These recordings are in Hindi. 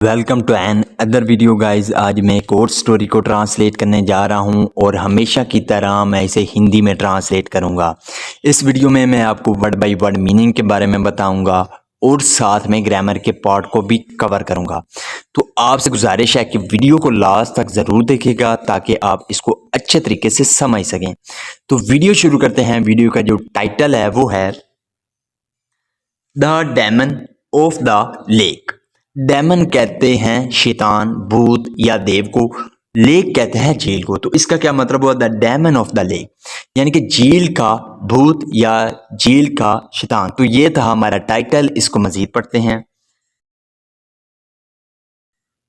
Welcome to another video guys. आज मैं एक और स्टोरी को ट्रांसलेट करने जा रहा हूं और हमेशा की तरह मैं इसे हिंदी में ट्रांसलेट करूंगा। इस वीडियो में मैं आपको वर्ड बाय वर्ड मीनिंग के बारे में बताऊंगा और साथ में ग्रामर के पार्ट को भी कवर करूंगा। तो आपसे गुजारिश है कि वीडियो को लास्ट तक ज़रूर देखिएगा ताकि आप इसको अच्छे तरीके से समझ सकें। तो वीडियो शुरू करते हैं। वीडियो का जो टाइटल है वो है the demon of the lake. Demon कहते हैं शैतान, भूत या देव को। लेक कहते हैं झील को। तो इसका क्या मतलब हुआ? The demon of the lake, यानी कि झील का भूत या झील का शैतान। तो ये था हमारा टाइटल। इसको मजीद पढ़ते हैं।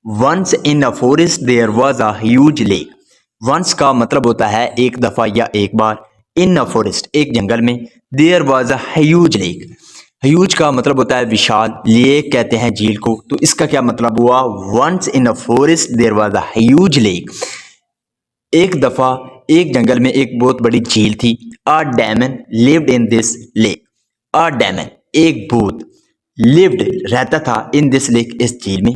Once in a forest there was a huge lake. Once का मतलब होता है एक दफा या एक बार। इन अ फॉरेस्ट एक जंगल में। There was a huge lake. Huge का मतलब होता है विशाल। लेक कहते हैं झील को। तो इसका क्या मतलब हुआ? Once in a forest there was a huge lake. एक दफा एक जंगल में एक बहुत बड़ी झील थी। A demon lived in this lake. A demon एक भूत लिव्ड रहता था इन दिस लेक इस झील में।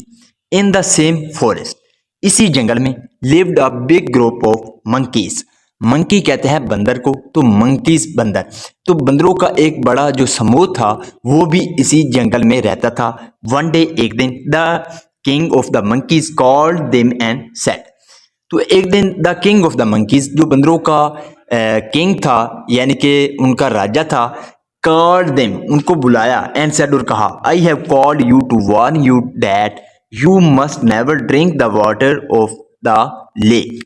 इन द सेम फॉरेस्ट इसी जंगल में lived a big group of monkeys. Monkey कहते हैं बंदर को। तो मंकीज बंदर। तो बंदरों का एक बड़ा जो समूह था वो भी इसी जंगल में रहता था। वन डे एक दिन the king of the monkeys called them and said. तो एक दिन the king of the monkeys जो बंदरों का किंग था यानी कि उनका राजा था, कॉल्ड देम उनको बुलाया एंड सेड और कहा I have called you to warn you that you must never drink the water of the lake.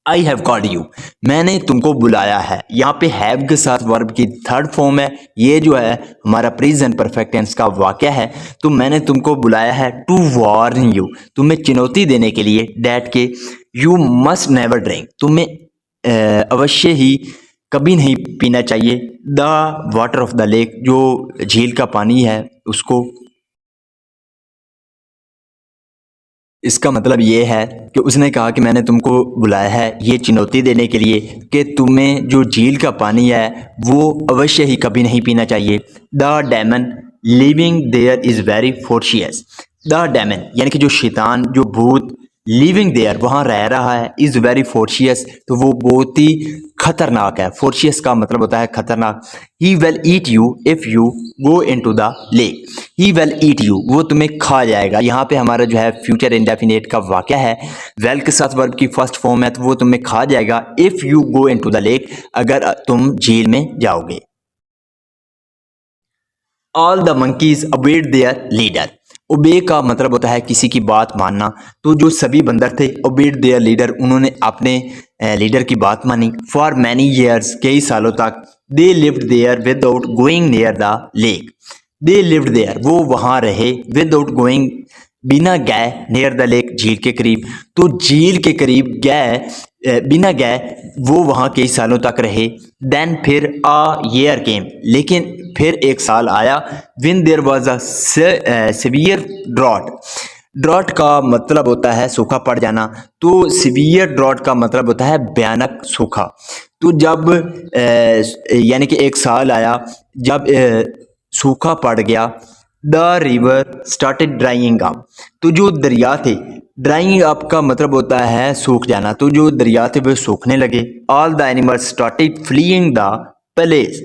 I have called you, मैंने तुमको बुलाया है। यहाँ पे हैव के साथ वर्ब की थर्ड फॉर्म है। ये जो है हमारा प्रेजेंट परफेक्ट टेंस का वाक्य है। तो मैंने तुमको बुलाया है टू वार्न यू, तुम्हें चुनौती देने के लिए, डैट के यू मस्ट नेवर ड्रिंक, तुम्हें अवश्य ही कभी नहीं पीना चाहिए, the water of the lake, जो झील का पानी है उसको। इसका मतलब ये है कि उसने कहा कि मैंने तुमको बुलाया है ये चुनौती देने के लिए कि तुम्हें जो झील का पानी है वो अवश्य ही कभी नहीं पीना चाहिए। The demon living there is very ferocious. The demon यानी कि जो शैतान, जो भूत, लिविंग देयर वहाँ रह रहा है, इज़ वेरी फोर्शियस तो वो बहुत ही खतरनाक है। फोर्शियस का मतलब होता है खतरनाक। He will eat you if you go into the lake. He will eat you, वो तुम्हें खा जाएगा। यहाँ पे हमारा जो है फ्यूचर इंडेफिनिट का वाक्य है। वेल के साथ वर्ब की फर्स्ट फॉर्म है तो वो तुम्हें खा जाएगा if you go into the lake, अगर तुम झील में जाओगे। All the monkeys obeyed their leader. Obey का मतलब होता है किसी की बात मानना। तो जो सभी बंदर थे, ओबेड देयर लीडर, उन्होंने अपने लीडर की बात मानी। फॉर मैनी ईयर्स, कई सालों तक। They lived there without going near the lake. They lived there, वो वहाँ रहे, विदाउट गोइंग, बिना गए, नियर द लेक, झील के करीब। तो झील के करीब गए, बिना गए वो वहाँ कई सालों तक रहे। देन फिर अ ईयर केम, लेकिन फिर एक साल आया। When there was a severe drought. Drought का मतलब होता है सूखा पड़ जाना। तो सिवियर ड्रॉट का मतलब होता है भयानक सूखा। तो जब यानी कि एक साल आया जब सूखा पड़ गया। The river started drawing up, तो जो दरिया थे, ड्राइंग अप का मतलब होता है सूख जाना। तो जो दरिया थे वे सूखने लगे। All the animals started fleeing the place.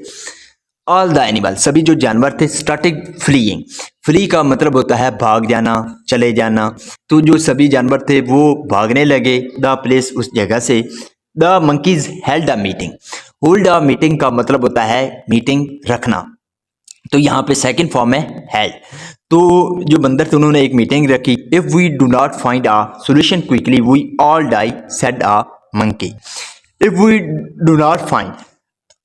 All the animal, सभी जो जानवर थे, स्टार्टेड फ्लीइंग। फ्ली का मतलब होता है भाग जाना, चले जाना। तो जो सभी जानवर थे वो भागने लगे द प्लेस, उस जगह से। The monkeys held a meeting. Hold a meeting का मतलब होता है मीटिंग रखना। तो यहाँ पे सेकंड फॉर्म है हेल्ड। तो जो बंदर थे उन्होंने एक मीटिंग रखी। If we do not find a solution quickly we all die, said a monkey. If we do not find,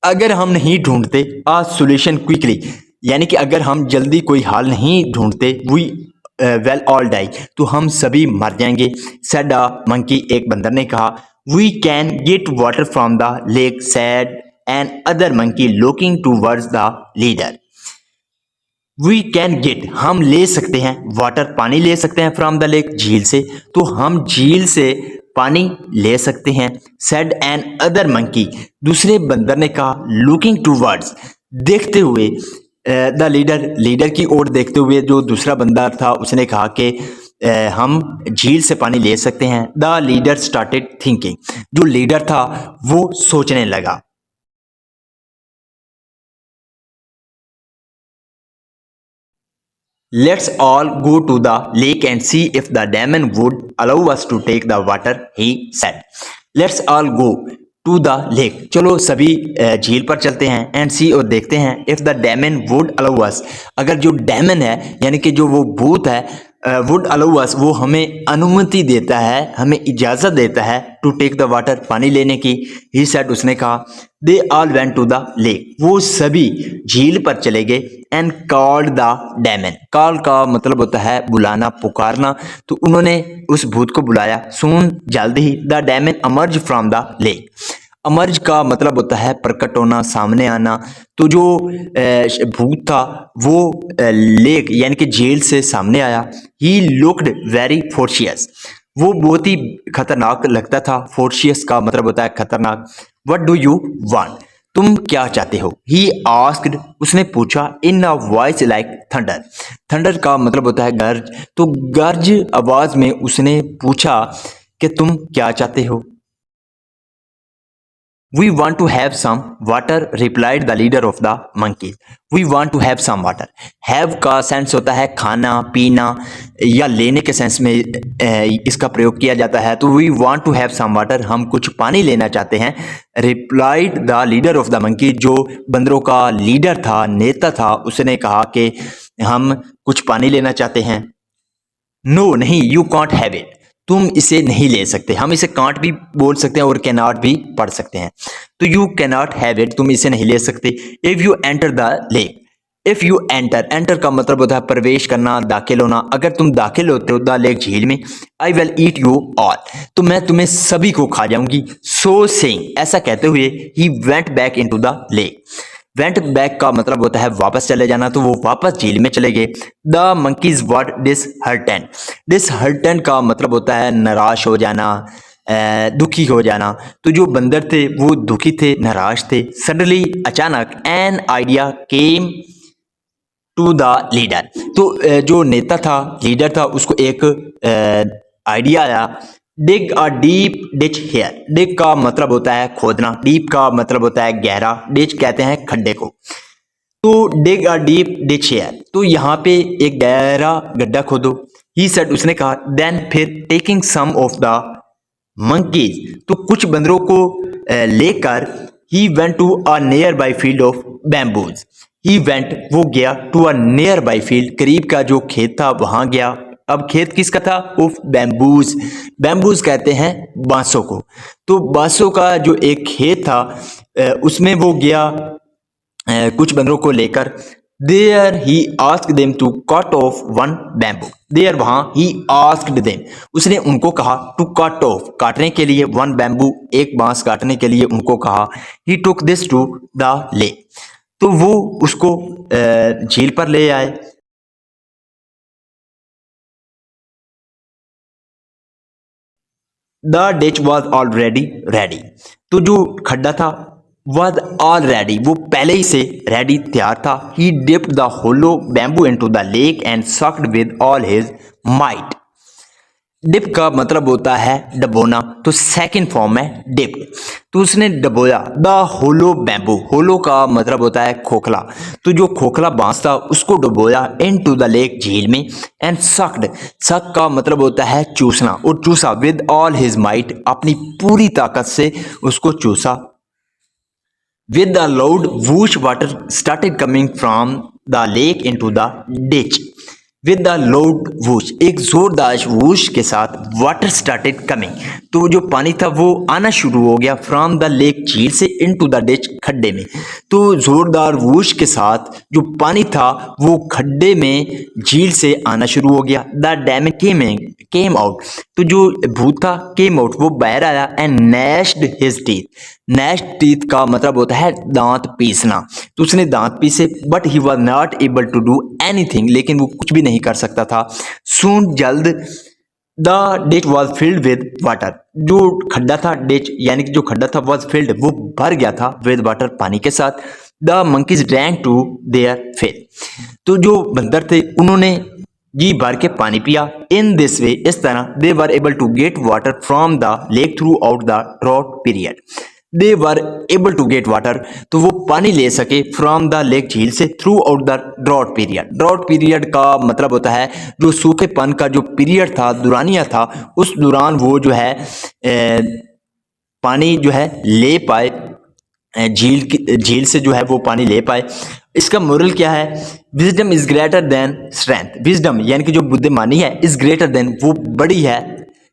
अगर हम नहीं ढूंढते, आ सोल्यूशन क्विकली, यानी कि अगर हम जल्दी कोई हल नहीं ढूंढते, वी वेल ऑल डाई, तो हम सभी मर जाएंगे। सेड आ मंकी, एक बंदर ने कहा। We can get water from the lake, said another monkey looking towards the leader. We can get, हम ले सकते हैं, वाटर पानी ले सकते हैं, फ्रॉम द लेक, झील से। तो हम झील से पानी ले सकते हैं। सेड एन अदर मंकी, दूसरे बंदर ने कहा। लुकिंग टूवर्ड्स, देखते हुए, द लीडर, लीडर की ओर देखते हुए जो दूसरा बंदर था उसने कहा कि हम झील से पानी ले सकते हैं। द लीडर स्टार्टेड थिंकिंग, जो लीडर था वो सोचने लगा। Let's all go to the lake and see if the daemon would allow us to take the water, he said. Let's all go to the lake. चलो सभी झील पर चलते हैं एंड सी और देखते हैं if the daemon would allow us, अगर जो daemon है यानी कि जो वो भूत है would allow us, वो हमें अनुमति देता है, हमें इजाज़त देता है to take the water, पानी लेने की। he said, उसने कहा। they all went to the lake, वो सभी झील पर चले गए and called the demon, call का मतलब होता है बुलाना, पुकारना, तो उन्होंने उस भूत को बुलाया। सून, जल्द ही, the demon emerge from the lake, emerge का मतलब होता है प्रकट होना, सामने आना। तो जो भूत था वो लेक यानी कि झील से सामने आया। ही लुक्ड वेरी फोर्शियस, वो बहुत ही खतरनाक लगता था। फोर्शियस का मतलब होता है खतरनाक। व्हाट डू यू वांट, तुम क्या चाहते हो। ही आस्क्ड, उसने पूछा। In a voice like thunder, thunder का मतलब होता है गर्ज, तो गर्ज आवाज में उसने पूछा कि तुम क्या चाहते हो। We want to have some water, replied the leader of the monkeys. We want to have some water. Have का सेंस होता है खाना पीना या लेने के सेंस में इसका प्रयोग किया जाता है। तो we want to have some water, हम कुछ पानी लेना चाहते हैं। Replied the leader of the monkey, जो बंदरों का लीडर था, नेता था, उसने कहा कि हम कुछ पानी लेना चाहते हैं। नो, नहीं, यू कांट हैव इट, तुम इसे नहीं ले सकते। हम इसे कांट भी बोल सकते हैं और कैनॉट भी पढ़ सकते हैं। तो यू कैनॉट हैव इट, तुम इसे नहीं ले सकते। If you enter the lake, if you enter, enter का मतलब होता है प्रवेश करना, दाखिल होना। अगर तुम दाखिल होते हो द लेक, झील में, I will eat you all, तो मैं तुम्हें सभी को खा जाऊंगी। सो सेइंग, ऐसा कहते हुए, he went back into the lake. Went back का मतलब होता है वापस चले जाना, तो वो वापस झील में चले गए। द मंकीज वर डिसहर्टेंड, डिसहर्टेंड का मतलब होता है निराश हो जाना, दुखी हो जाना। तो जो बंदर थे वो दुखी थे, निराश थे। सडनली, अचानक, an idea came to the leader, तो जो नेता था, लीडर था, उसको एक आइडिया आया। डिग अ डीप डिच हेयर, डिग का मतलब होता है खोदना, डीप का मतलब होता है गहरा, डिच कहते हैं खड्डे को। तो डिग अ डीप डिच हेयर, तो यहाँ पे एक गहरा गड्ढा खोदो। ही सेड, उसने कहा। देन, फिर, taking some of the monkeys, तो कुछ बंदरों को लेकर, he went to a nearby field of bamboos. He went, वो गया, to a nearby field, करीब का जो खेत था वहां गया। अब खेत किसका था? ऑफ बैम्बूज, बैम्बूज कहते हैं बांसों को। तो बांसों का जो एक खेत था उसमें वो गया कुछ बंदरों को लेकर। There he asked them to cut off one bamboo, there, वहां, ही आस्क्ड देम, उसने उनको कहा, टू कट ऑफ, काटने के लिए, वन बैम्बू, एक बांस काटने के लिए उनको कहा। He took this to the lake, तो वो उसको झील पर ले आए। The ditch was already ready, तो जो खड्डा था वॉज ऑलरेडी, वो पहले ही से रेडी, तैयार था। He dipped the hollow bamboo into the lake and sucked with all his might. Dip का मतलब होता है डबोना, तो सेकंड फॉर्म है डिप्ड, तो उसने डबोया। द होलो बैम्बू, होलो का मतलब होता है खोखला, तो जो खोखला बांस था उसको डबोया इनटू द लेक, झील में। एंड सक्ड, सक का मतलब होता है चूसना, और चूसा विद ऑल हिज माइट, अपनी पूरी ताकत से उसको चूसा। With the loud whoosh water started coming from the lake into the ditch. With the loud whoosh, एक जोरदार वूश के साथ, वाटर स्टार्टेड कमिंग, तो जो पानी था वो आना शुरू हो गया, फ्रॉम द लेक, झील से, इनटू द डिच, खड्डे में। तो जोरदार वूश के साथ जो पानी था वो खड्डे में, झील से आना शुरू हो गया। द डैम केम आउट, तो जो भूत था केम आउट, वो बाहर आया। एंड नैश्ड हिज टीथ, नैश्ड टीथ का मतलब होता है दांत पीसना, तो उसने दांत पीसे। But he was not able to do anything, लेकिन वो कुछ भी नहीं कर सकता था। सून, जल्द, the ditch was filled with water, जो खड्डा था, डिच यानी कि जो खड्डा था, वॉज फिल्ड, वो भर गया था, विद वाटर, पानी के साथ। The monkeys drank to their fill, तो जो बंदर थे उन्होंने जी भर के पानी पिया। इन दिस वे, इस तरह they were able to get water from the lake throughout the drought period. They were able to get water, तो वो पानी ले सके फ्रॉम द लेक, झील से, throughout the drought period. Drought period का मतलब होता है जो सूखेपन का जो पीरियड था, दुरानिया था, उस दौरान वो जो है पानी जो है ले पाए, झील से जो है वो पानी ले पाए। इसका मोरल क्या है? Wisdom is greater than strength. Wisdom यानी कि जो बुद्धिमानी है, इज ग्रेटर देन, वो बड़ी है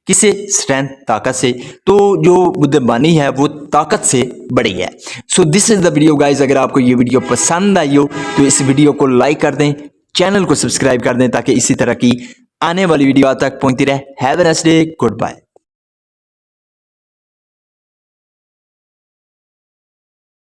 किसे? स्ट्रेंथ, ताकत से। तो जो बुद्धिमानी है वो ताकत से बड़ी है। So this is the video guys. अगर आपको ये वीडियो पसंद आई हो तो इस वीडियो को लाइक कर दें, चैनल को सब्सक्राइब कर दें ताकि इसी तरह की आने वाली वीडियो आप तक पहुंचती रहे। Have a nice day, good bye.